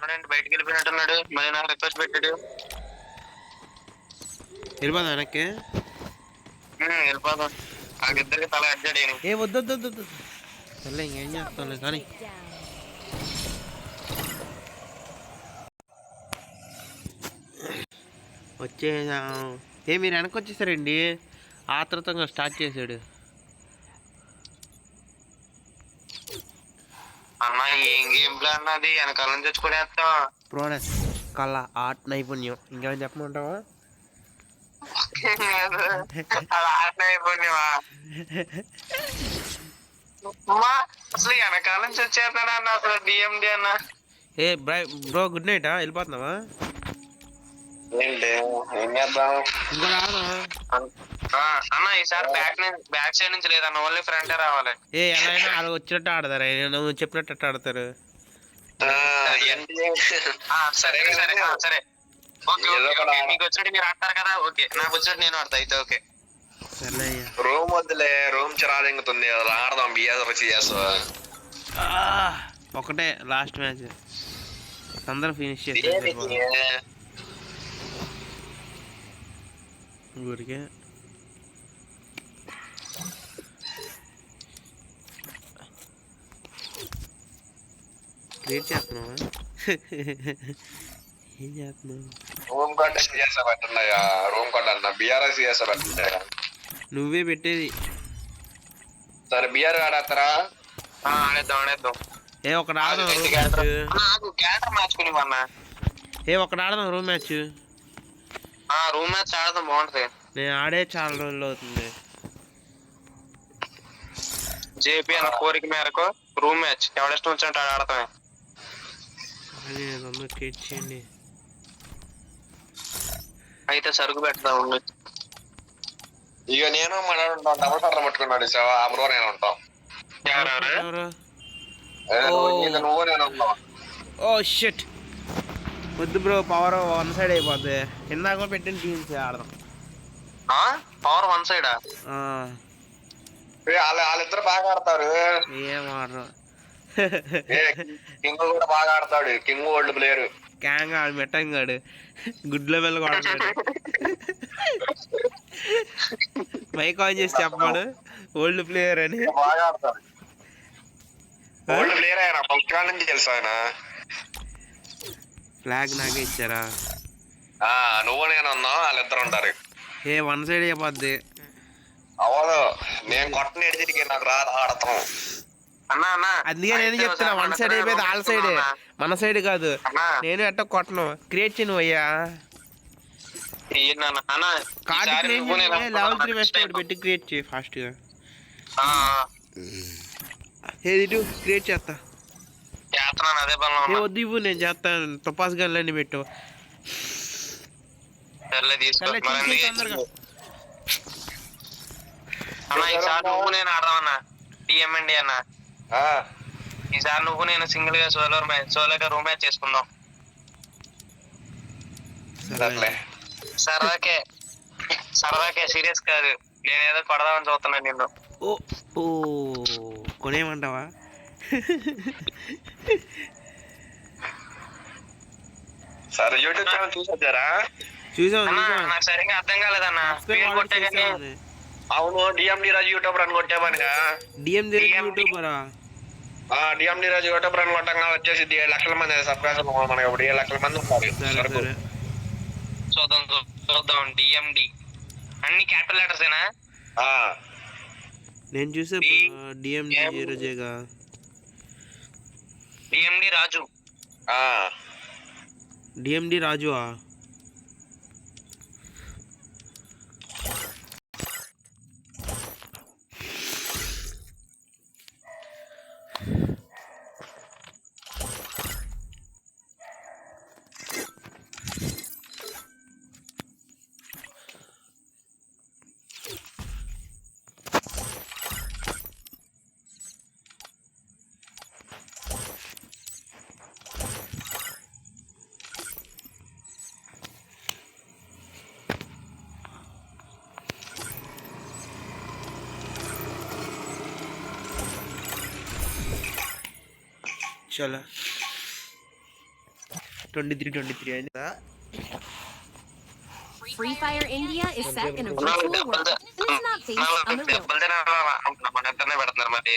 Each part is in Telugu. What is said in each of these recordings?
ఎవరంటే బయటికి వెళ్ళిపోయినట్టున్నాడు, మళ్ళీ నాకు రిక్వెస్ట్ పెట్టాడు. వెళ్ళిపోదా వెనక్కి? వెళ్ళిపోదాం. నాకిద్దరికి తల అడ్డాడు. ఏ వద్దు సర్లే ఇంకేం చేస్తాను కానీ వచ్చేసా. మీరు వెనక్కి వచ్చేసారండి, ఆత్రతంగా స్టార్ట్ చేశాడు. అన్న ఏం గేమ్ ప్లాన్ అది, వెనకాల నుంచి వచ్చి కూడా వేస్తావా? ప్రోడక్ట్ కళ ఆర్ట్ నైపుణ్యం ఇంకేమైనా చెప్పమంటావా? అది ఆర్ట్ నైపుణ్యమా? అసలు వెనకాల నుంచి వచ్చేస్తాడా అన్న, అసలు డిఎండి అన్న. ఏ బ్రో గుడ్ నైట్, వెళ్ళిపోతున్నావా? ఏంటి ఏం చేద్దాం ఇంకో రాదా అన్న? ఈసారి బ్యాక్ సైడ్ నుంచి లేదన్న, ఓన్లీ ఫ్రంట్ రావాలి. ఎలా అయినా అలా వచ్చినట్టు ఆడతారు, నువ్వు చెప్పినట్టు ఆడతారు. సరే సరే సరే, మీకు వచ్చినట్టు మీరు ఆడతారు కదా, ఓకే. నాకు వచ్చినట్టు నేను ఆడతా అయితే, ఓకే. సరే రూమ్ వద్దులే, రూమ్ చిరాదింగుతుంది, ఆడదాం బిఎస్. ఒకటే లాస్ట్ మ్యాచ్, అందరూ ఫినిష్ చేస్తారు ఊరికే. క్రియేట్ చేస్తున్నావా? ఏం చేస్తున్నావు? రూమ్ కార్డ్ సిఎస్ పెట్టండియా, రూమ్ కార్డ్ అన్న బిఆర్ఎస్ సిఎస్ పెట్టండి. నువ్వే పెట్టేది. సరే బిఆర్ ఆడేస్తారా? ఆడేద్దాం. ఏ ఒకటి ఆడదాం రూమ్ మ్యాచ్. రూమ్ మ్యాచ్ ఆడదాం, బాగుంటది. నేను ఆడే చాలా రోజులు అవుతుంది. జేపీ అన్న కోరిక మేరకు రూమ్ మ్యాచ్ ఎవడిష్టం వచ్చినట్టు ఆడతామే. క్రియేట్ చేయండి. అయితే సరుకు పెడతాం. ఇక నేను మన డబుల్ షట్టర్ పట్టుకున్నాడు, ఆ బ్రో నేను ఉంటాం. నువ్వు నేను ఉంటాం. ఓ షిట్, వద్దు బ్రో, పవర్ వన్ సైడ్ అయిపోద్ది. ఇందాక పెట్టిన టీమ్స్ ఆడదాం. పవర్ వన్ సైడా? వాళ్ళిద్దరు బాగా ఆడతారు. ఏం ఆడరు, కింగ్ కూడా బాగా ఆడతాడు. King old player. క్యాంగ్ ఆడు మెట్టంగాడు, గుడ్ల మెల్ల కొడతాడు. మైక్ ఆన్ చేసి చెప్పాడు ఓల్డ్ ప్లేయర్ అని. బాగా ఆడతాడు, ఓల్డ్ ప్లేయర్. ఆయన ఫస్ట్ కాల్ నుంచి తెలుసు. ఆయన ఫ్లాగ్ నాకే ఇచ్చారా? నువ్వు నేను ఉన్నావు, వాళ్ళిద్దరు ఉంటారు. ఏ వన్ సైడ్ అయిపోద్ది. అవును, నేను కొట్టని ఎడికి నాకు రాదు ఆడతాం. అందుకే నేను చెప్తున్నా, వన్ సైడ్ అయిపోయింది. వాళ్ళ సైడ్, మన సైడ్ కాదు. నేను ఎట్ట కొట్టను. క్రియేట్ చేయను అయ్యా, లెవెల్ 3 వెస్ట్ పెట్టి క్రియేట్ చేయి ఫాస్ట్ గా. ఏది క్రియేట్ చేస్తా. వద్దు ఇవ్వు, నేను చేస్తాను. తుపాస్ గన్లన్నీ పెట్టు. నువ్వు నేను ఆడదామన్నా టీఎంఎండి అన్న. ఈసారి నువ్వు నేను సింగిల్ గా సోలోగా రూమ్ మ్యాచ్ చేసుకుందాం. సరదాకే సీరియస్ కాదు, నేనేదో కొడదామని చూస్తున్నాను నిన్ను. ఓ కొనేమంటావా? సరే యూట్యూబ్ ఛానల్ చూసొచ్చారా? చూసాను. నాకు సరిగ్గా అర్థం కాలేదన్న, పేరు కొట్టే కానీ. అవును, డిఎండి రాజు యూట్యూబర్ అని కొట్టామనిగా. డిఎండి యూట్యూబరా? డిఎండి రాజు యూట్యూబర్ అని కొట్టంగా వచ్చేసి 7 లక్షల మంది సబ్స్క్రైబర్లు. మనకి ఇప్పుడు 7 లక్షల మంది ఉంటారు. చూద్దాం. డిఎండి అన్ని క్యాపిటల్ లెటర్స్ ఏనా? నేను చూసే డిఎండి రోజేగా. డిఎండి రాజు. డిఎండి రాజు. चलो 23 అయిందా? Free Fire India is set in a virtual world and is not based on the real world. పెడుతున్నారు మరి.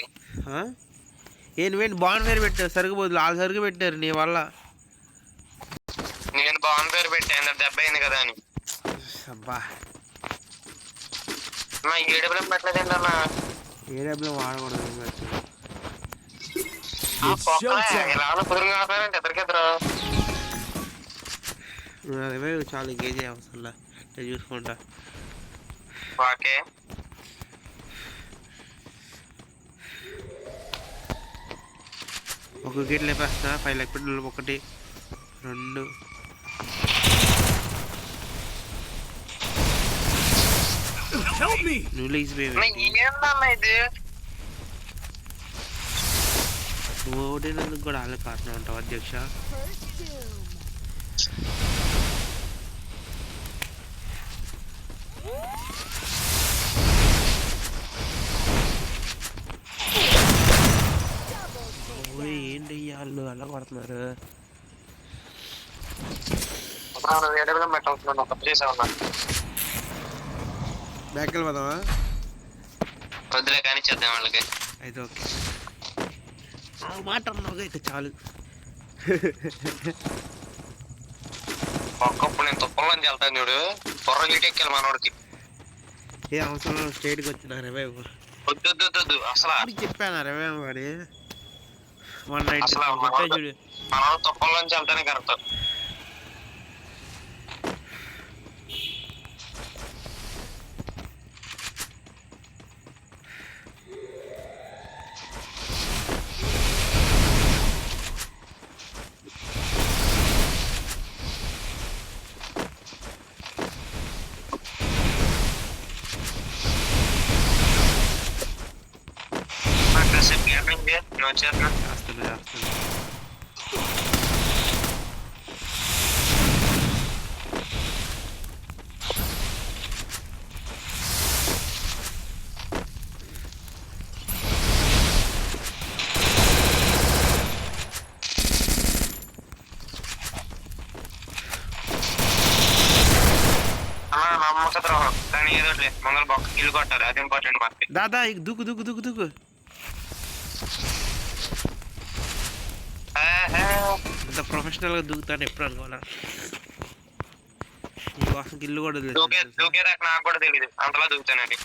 నువ్వేంటి బాన్ పేరు పెట్టావు? సరుకు బదులు వాళ్ళు సరుకు పెట్టారు నీ వల్ల. నేను బాగుంది పేరు పెట్టాను, దెబ్బ అయింది కదా అని. అబ్బా అన్న ఏడబ్ల్యూఎం పెట్టలేదండి అన్న. ఏడబ్ల్యూ వాడకూడదు. ఇలా కుదురు కాదంటే ఇద్దరికిద్దరు. అదే చాలా ఇంకేజీ అవసరంలా చూసుకుంటా. ఓకే ఒక వికెట్ లేపేస్తా. 5 లెగ్ పెట్టు. 1 2 నువ్వు లేచిపోయావు. ఏంటన్న ఇది? నువ్వు ఓడినందుకు కూడా వాళ్ళే కారణం అంటావు అధ్యక్ష. ఏంటి వాళ్ళు అలా కొడుతున్నారు? ఏడబ్ల్యూఎం పెట్టాల్సిన తప్పు చేసావన్నా. బ్యాక్ వెళ్ళిపోదామా? వద్దులే కానీ చేద్దాం వాళ్ళకి. అయితే ఓకే మాట అన్నావుగా ఇక చాలు. ఒక్కప్పుడు నేను తుప్పల్లోంచి వెళ్తాను చూడు, పొర్ర గీటెక్కాలి మనోడికి. ఏ అవసరం స్టేట్కి వచ్చిన రివైవ్ వద్దు అసలు చెప్పాను రివైవ్ వాడి 190 చూడు. మనోడు తుప్పల్లోంచి వెళ్తానే కరెక్ట్. చేస్తున్నా. నమ్మక ద్రోహం కానీ ఏదో మంగళ బొక్క ఇల్లు కొట్టాలి, అది ఇంపార్టెంట్ మనకి. దాదా దూకు ఇంత ప్రొఫెషనల్ గా దూకుతాను ఎప్పుడు అనుకోవాలా. నీకోసం ఇల్లు కూడా దూకేదాకా నాకు కూడా తెలియదు, అంతలా దూకుతానండి.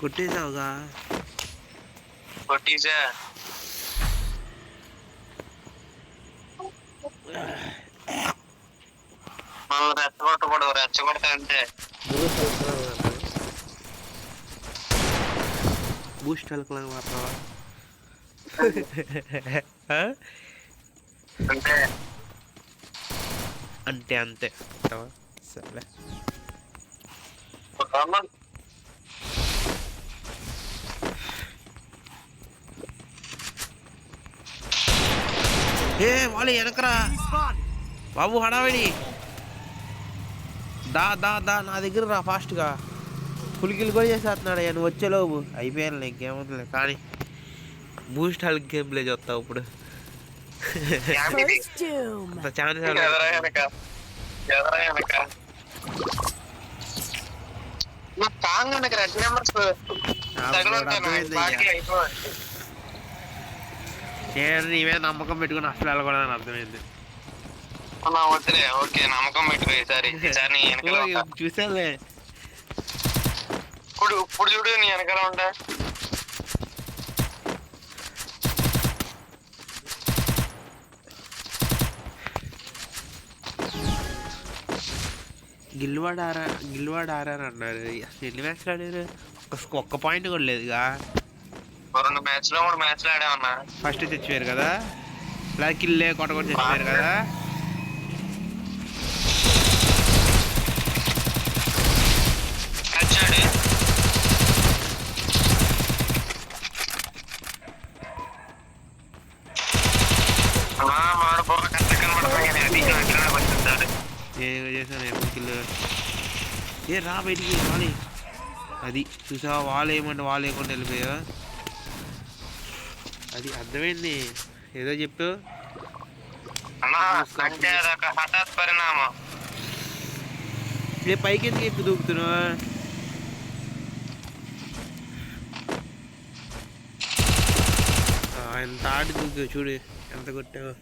కొట్టేసావుగా. కొట్టేసా. మనల్ని రెచ్చగొట్టకూడదు, రెచ్చగొడతా అంటే బూస్ట్ వెళ్ళకలాగా మాట్లాడవా? అంటే అంతే సరే. వాళ్ళు వెనకరా బాబు, హడావిడి. దా నా దగ్గర రా ఫాస్ట్గా. పులికిలు కూడా చేసేస్తున్నాడు. నువ్వు వచ్చేలోపు అయిపోయాను, ఇంకేముందిలే. కానీ బూస్ట్ హల్క్ గేమ్ ప్లే చేస్తావు ఇప్పుడు. ఛాన్స్ నేను నీవే నమ్మకం పెట్టుకుని అసలు వెళ్ళకూడదని అర్థమైంది. వద్దులే, ఓకే నమ్మకం పెట్టుకో. ఈసారి చూసాలే. ఇప్పుడు చూడు నీ వెనకాల ఉంటా. గిల్వాడ్ ఆరారు అన్నారు. ఎన్ని మ్యాచ్లు ఆడారు? ఒక్క పాయింట్ కూడా లేదుగా. 2 మ్యాచ్లో 3 మ్యాచ్లు ఆడామన్నా. ఫస్ట్ తెచ్చిపోయారు కదా, ఇలా కిల్లే కొట్ట కూడా తెచ్చిపోయారు కదా. చేశాను ఎప్పుడు కిల్ ఏ రా బయటికి వాలి అది చూసావా వాళ్ళు ఏమంటే వాళ్ళు లేకుండా వెళ్ళిపోయా అది అర్థమైంది ఏదో చెప్పు అన్నా అంటే అదొక హఠాత్ పరిణామం. నేను పైకి ఎందుకు ఎక్కువ దూకుతున్నావా ఎంత ఆడి దూకు చూడు ఎంత కొట్టావు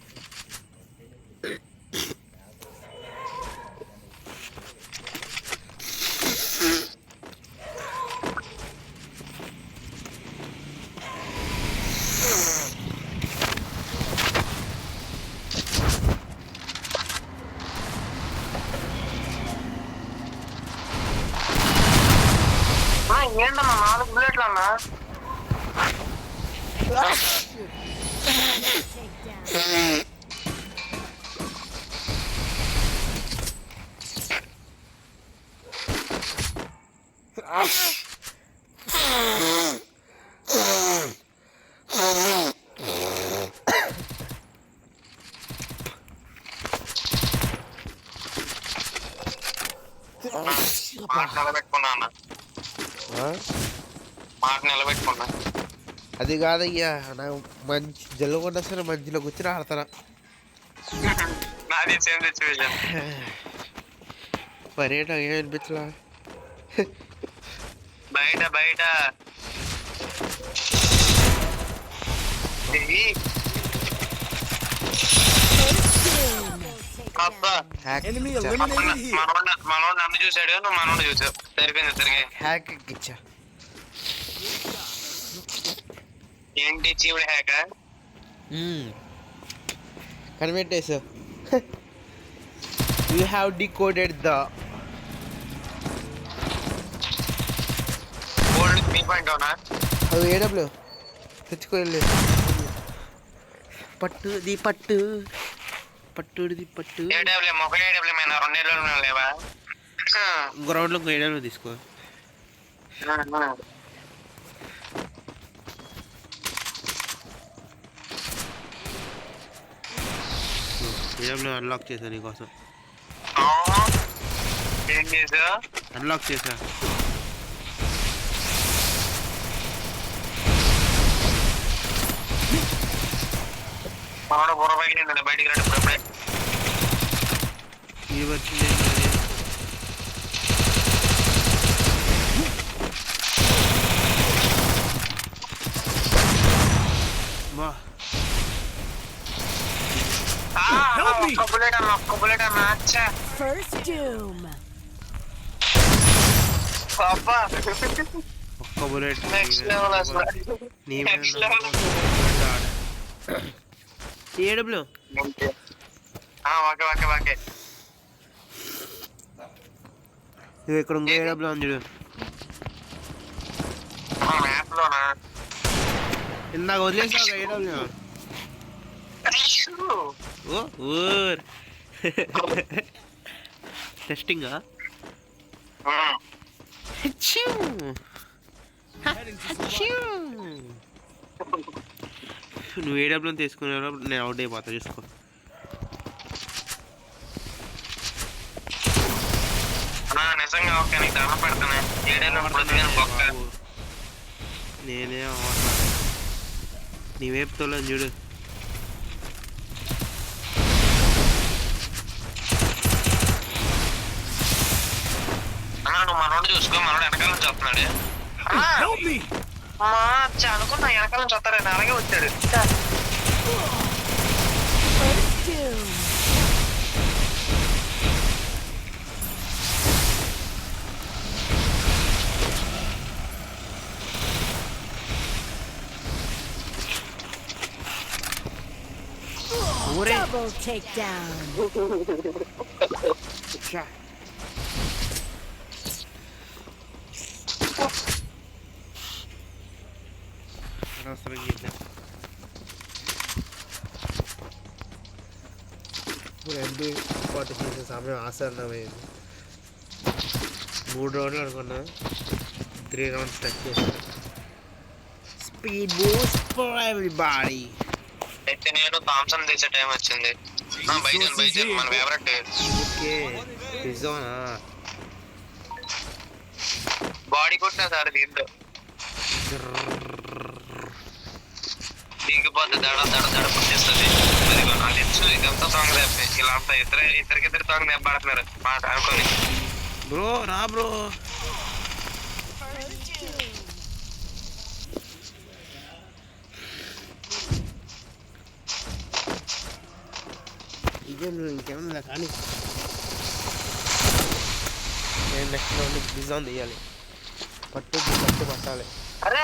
ఏంటమ్మా 4 బుల్లెట్లు అన్నా? నిలబెట్టుకున్నా అది కాదయ్యా నాకు మంచి జల్లుకుండా వస్తే మంచిలో కూర్చొని ఆడతారా నాది సేమ్ సిచ్యువేషన్. పర్యటన ఏం అనిపించలా బయట బయట మనోడు నన్ను చూసాడు, నువ్వు మనోడు చూసావు. సరిపోయింది తిరిగి హ్యాక్ ఇచ్చా ఏంటి చీవుడు హ్యాక్ కనిపెట్టేసా you have decoded the gold 3.0 అది ఏడబ్ల్యూ తెచ్చుకోలేదు పట్టుది పట్టు పట్టుడిది పట్టు ఏడబ్ల్యూ మొబైల్ ఏడబ్ల్యూ మైన 2 ఏడబ్ల్యూ లేవా? గ్రౌండ్లో ఇంకో ఏడబ్ల్యూ తీసుకో ఏడబ్ల్యూ అన్లాక్ చేశా నీకోసం. ఏం చేసా? అన్లాక్ చేశా. మనోడు బుర్ర బయటికి రండి ఇప్పుడే. ఇది వచ్చింది బా First doom. ఒక్క బుల్లెట్ ఏడబ్ల్యూ ఓకే ఇది ఇక్కడ ఇంకో ఏడబ్ల్యూ ఉంది చూడు మ్యాప్ లోనా ఇందాక వదిలేసా ఏడబ్ల్యూ ఓ ఊర్ టెస్టింగా నువ్వు ఏడబ్ల్యూ తీసుకున్నా నేను అవుట్ అయిపోతా చూసుకో. నిజంగా ఓకే నీకు దండం పెడతానే. నేనే నీ వైపు తోలని చూడు నువ్వు మనోడు చూసుకో. మనోడు వెనకాల నుంచి వస్తున్నాడు. అనుకున్నా వెనకాల నుంచి వస్తాడు, అలాగే వచ్చాడు. Double takedown. అనవసరం చేద్దాం. ఇప్పుడు ఎంపీ పాటు చేసే సమయం ఆసన్నమైంది. 3 రౌండ్లు అనుకున్నా, 3 రౌండ్స్ టచ్ చేశాను. Speed Boost for everybody. అయితే నేను థామ్సన్ తీసే టైం వచ్చింది. బైజన్ మన ఫేవరెట్. ఓకే నిజమా? బాడీ కొట్టినా సార్ దీంట్లో దిగిపోతే దడ దడ దడ పుట్టేస్తుంది. మరి నాకు తెలుసు ఇదంతా సాంగ్ దెబ్బే, ఇలా అంతా ఇద్దరికిద్దరు సాంగ్ దెబ్బడుతున్నారు మాట అనుకోని. బ్రో రా బ్రో. ఇదేం ఇంకేమన్నా కానీ నేను నెక్స్ట్ రౌండ్ డిజైన్ తీయాలి. పట్టాలి. అరే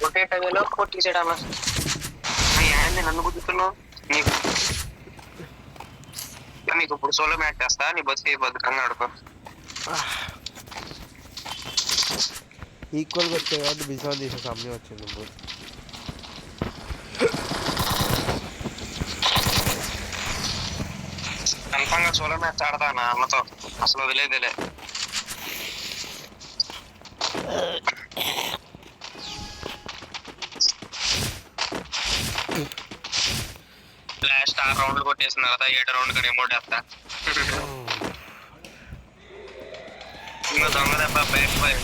కొట్టేటవేలో కొట్టేసాడమ్మా. నన్ను గుర్తున్నావు నీకు ఇప్పుడు సోలో మ్యాచ్ చేస్తా, నీ బతికి బతుకంగా ఆడుకో. ఈక్వల్గా వచ్చే కాబట్టి డిజైన్ తీసే సమయం వచ్చింది ఇప్పుడు. కన్ఫామ్ గా సోలో మ్యాచ్ ఆడతా నా అన్నతో, అసలు వదిలేదులే. లాస్ట్ 6 రౌండ్లు కొట్టేసిన తర్వాత 7 రౌండ్ కానీ ఎమౌంట్ వేస్తా. ఇంకా దొంగ దెబ్బ బయటపోయి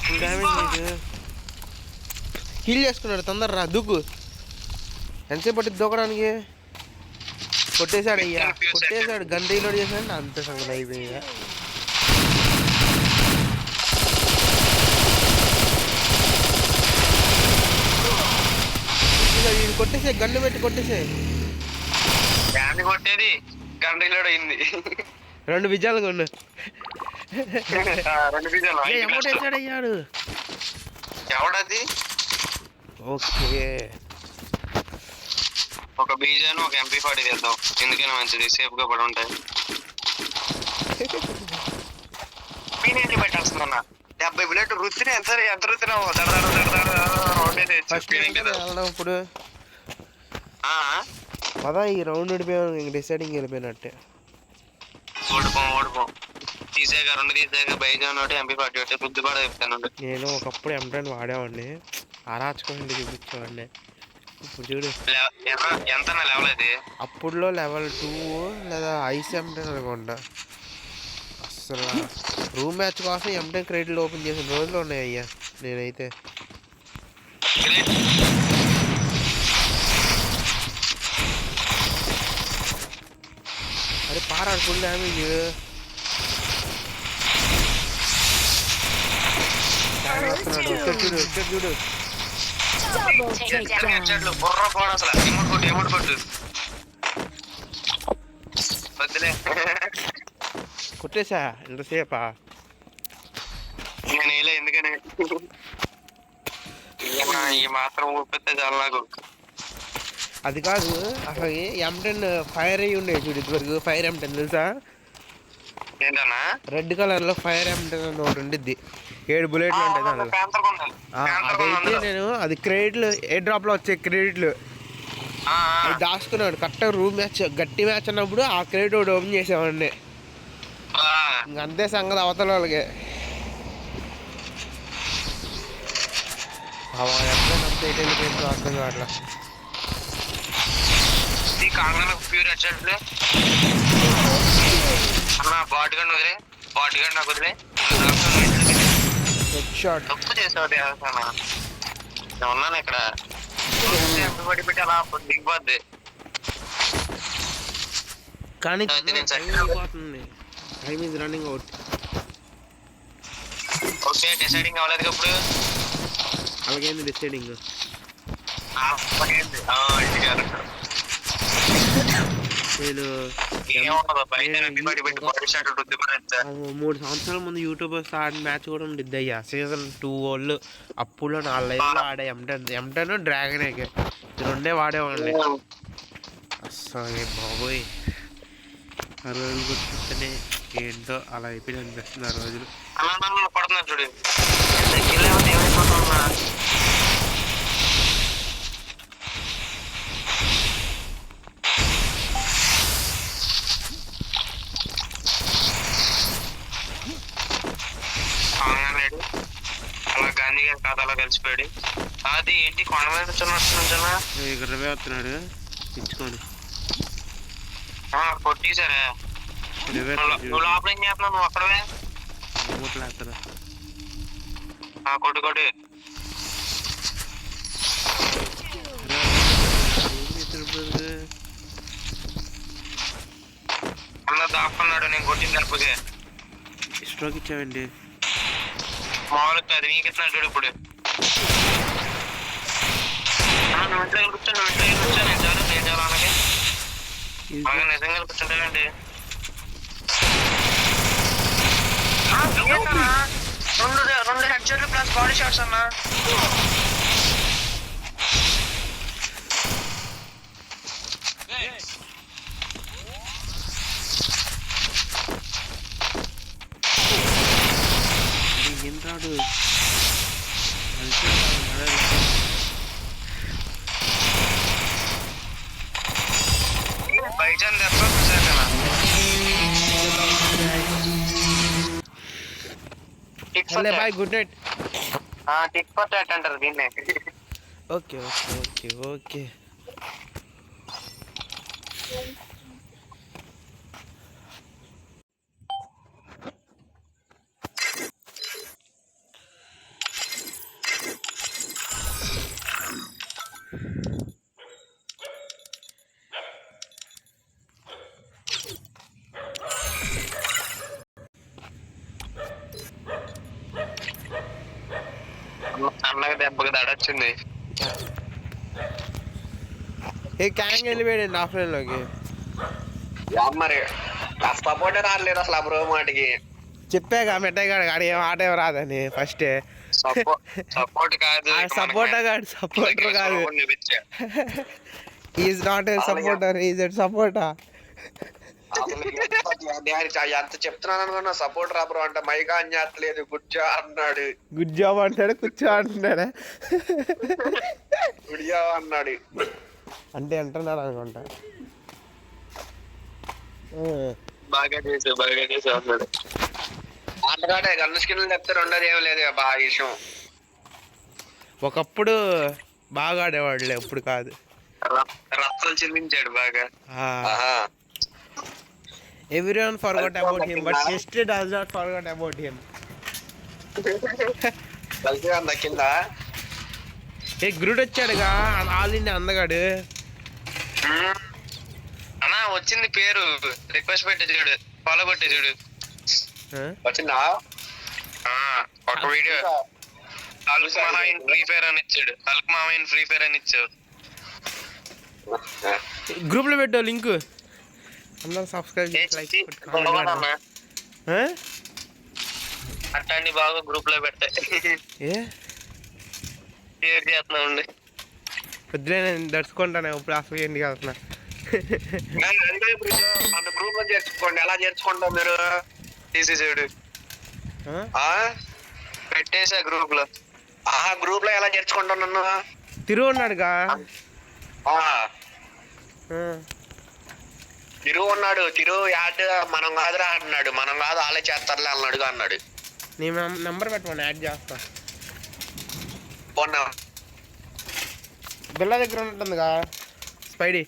ఫుల్ డ్యామేజ్. హీల్ చేసుకున్నాడు, తొందర రా దూకు. ఎంతసేపు పట్టింది దూకడానికి? కొట్టేశాడు అయ్యా, కొట్టేశాడు. గన్ రీలోడ్ చేశాడు, అంత సంగతి అయిపోయింది. కొట్టేసే, గన్ను పెట్టి కొట్టేసే. కొట్టేది గన్ రీలోడ్ అయింది. 2 విజయాలు కొన్ను. 2 విజయాలు అమౌంట్ వేసాడు అయ్యాడు. ఎవడది? ఓకే, ఒక బీజాను ఒక MP40 తెద్దాం, ఎందుకైనా మంచిది, సేఫ్ గా పడి ఉంటాయి. నేనేంటి పెట్టేస్తున్నా 70 బుల్లెట్ రుత్తిని ఎంత రుత్తినావు? ఇప్పుడు పదా ఈ రౌండ్ ఓడిపోయాను, ఇంక డిసైడింగ్ వెళ్ళిపోయినట్టే. ఓడిపోం తీసేగా 2 తీసేగా బైజాన్ ఒకటి MP40 ఒకటి బుద్ధి కూడా చెప్తాను. నేను ఒకప్పుడు M10 వాడేవాడిని, అరాచుకోండి చూపించేవాడిని. ఇప్పుడు చూడు ఎంత లెవెల్ అది. అప్పుడులో లెవెల్ 2 లేదా ఐస్ M10 అనుకోండి. అసలు రూమ్ మ్యాచ్ కోసం M10 క్రెడిట్లు ఓపెన్ చేసిన రోజులు ఉన్నాయి అయ్యా నేనైతే. అరే పారాడు ఫుల్ డ్యామేజ్. చూడు బుర్ర పోడు అసలు. ఎమౌంట్ కొట్టు వద్దులే. కొట్టేసా ఎంతసేపా? నేను వేయలే, ఎందుకని ఈ మాత్రం ఊపితే చాలు నాకు. అది కాదు అసలు M10 ఫైర్ అయ్యి ఉండేది చూడు ఇదివరకు. ఫైర్ M10 తెలుసా? ఏంటన్నా రెడ్ కలర్ లో ఫైర్ M10 అని ఒకటి ఉండిద్ది, 7 బుల్లెట్లు ఉంటాయి దానిలో. అదైతే నేను అది క్రెడిట్లు ఎయిర్ డ్రాప్ లో వచ్చే క్రెడిట్లు అది దాచుకున్నాడు. కరెక్ట్గా రూమ్ మ్యాచ్ గట్టి మ్యాచ్ అన్నప్పుడు ఆ క్రెడిట్ ఒకటి ఓపెన్ చేసేవాడిని. ఇంక అంతే సంగతి అవతల వాళ్ళకి. అంతే వెళ్ళిపోయింది అర్థం కావట్లా. బాట్ గండి వదిలే, నాకు వదిలే. తప్పు చేసావు ఉన్నాను ఇక్కడ పడి పెట్టి అలా దిగిపోద్ది. కానీ time is running out. Okay deciding అవ్వలేదు ఇప్పుడు. అలాగైంది డిసైడింగ్. నేను 3 సంవత్సరాల ముందు యూట్యూబర్స్ ఆడిన మ్యాచ్ కూడా ఉండిద్ది అయ్యా. సీజన్ 2 వాళ్ళు అప్పుడు 4 లైవ్లో ఆడే M10 డ్రాగన్ ఈ 2 వాడేవాడిని. అస్సలు బాబోయ్ ఆ రోజులు గుర్తుంటేనే ఏంటో అలా అయిపోయి అనిపిస్తుంది ఆ రోజులు. పడుతున్నారు చూడు. అలసిపోయాడు. అది ఏంటి కొండ మీద కూర్చున్నట్టున్నా ఇక్కడ వస్తున్నాడు ఇచ్చుకొని కొట్టేశారా? నువ్వు లోపల ఏం చేస్తున్నావు? నువ్వు అక్కడవే కొట్టు కొట్టు. అన్న దాక్కున్నాడు, నేను కొట్టిన తప్పుకే. స్ట్రోక్ ఇచ్చావండి. మామూలుగా కాదు, నీకు ఇస్తున్నాడు ఇప్పుడు. నువ్వు ఇంట్లో కూర్చో, నువ్వు ఇంట్లో కూర్చో, నేను చాలు అలాగే నిజంగా కూర్చుంటానండి. రెండు హెడ్ షాట్లు ప్లస్ బాడీ షాట్స్ అన్నా. ఏం రాడు బైజాన్ దెబ్బ చూసాకనా bye good night. Tit for tat అంటారు దీన్నే. ఓకే ఓకే ఓకే ఓకే అన్నగా దెబ్బకి దడొచ్చింది. ఏ క్యాంగ్ వెళ్ళిపోయాడు ఆఫ్లైన్లోకి. మరి సపోర్ట్ రాలేదు అసలు ఆ బ్రో మాటికి. చెప్పాక మెట్టగాడు ఆడ ఏం ఆట ఏం రాదని ఫస్ట్. సపోర్ట్ కాదు, సపోర్టర్ కాదు, సపోర్టర్ కాదు. Is not a supporter, is a supporter. ఎంత చెప్తున్నాను అనుకున్నా. సపోర్ట్ రా బ్రో అంటే మైగా అని చెప్పలేదు, గుడ్జా అన్నాడు. గుడ్ జాబ్ అంటాడు, కూర్చో అంటున్నాడా? గుడియా అన్నాడు అంటే అంటున్నాడు అనుకుంటా. బాగా చేసావు అన్నాడు. ఆటగాడే గన్ను స్కిన్ చెప్తే రెండోది ఏం లేదు బాగా విషయం. ఒకప్పుడు బాగా ఆడేవాడులే, ఇప్పుడు కాదు. రక్తం చెందించాడు బాగా. Everyone forgot about him, but history does not forget about him. కింద ఏ గ్రూడ్ వచ్చాడుగా, ఆల్ ఇండియా అందగాడు. అన్నా వచ్చింది పేరు, రిక్వెస్ట్ పెట్టి చూడు, ఫాలో కొట్టి చూడు. వచ్చిందా ఒక వీడియో. హల్క్ మామయ్య ఫ్రీ ఫైర్ అని ఇచ్చాడు. హల్క్ మామయ్య ఫ్రీ ఫైర్ అని ఇచ్చావు. గ్రూప్ లో పెట్టావు లింక్. అందరూ సబ్స్క్రైబ్ చేసి లైక్ అట్లాంటి బాగా గ్రూప్ లో పెడతాయి. షేర్ చేస్తున్నా ఉండి పొద్దునే నేను దడుచుకుంటాను. ఇప్పుడు అసలు ఏంటి వెళ్తున్నా. మన గ్రూప్ లో చేర్చుకోండి. ఎలా చేర్చుకుంటాం మీరు? తీసి చూడు, పెట్టేసా గ్రూప్ లో. గ్రూప్ లో ఎలా చేర్చుకుంటాం నన్ను? తిరుగు ఉన్నాడుగా. తిరుగు ఉన్నాడు. తిరుగు యాడ్ మనం కాదురా అన్నాడు. మనం కాదు వాళ్ళే చేస్తారులే అన్నాడుగా అన్నాడు. నీ నంబర్ పెట్టమని యాడ్ చేస్తా. బిల్ల దగ్గర ఉంటుందిగా స్పైడీ.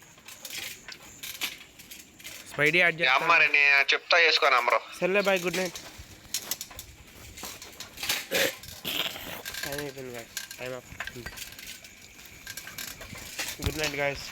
స్పైడీ యాడ్ చేస్తా. మరి నేను చెప్తా చేసుకో నంబర్. సర్లే బాయ్, గుడ్ నైట్. టైం అయిపోయింది guys, time up. Good night guys.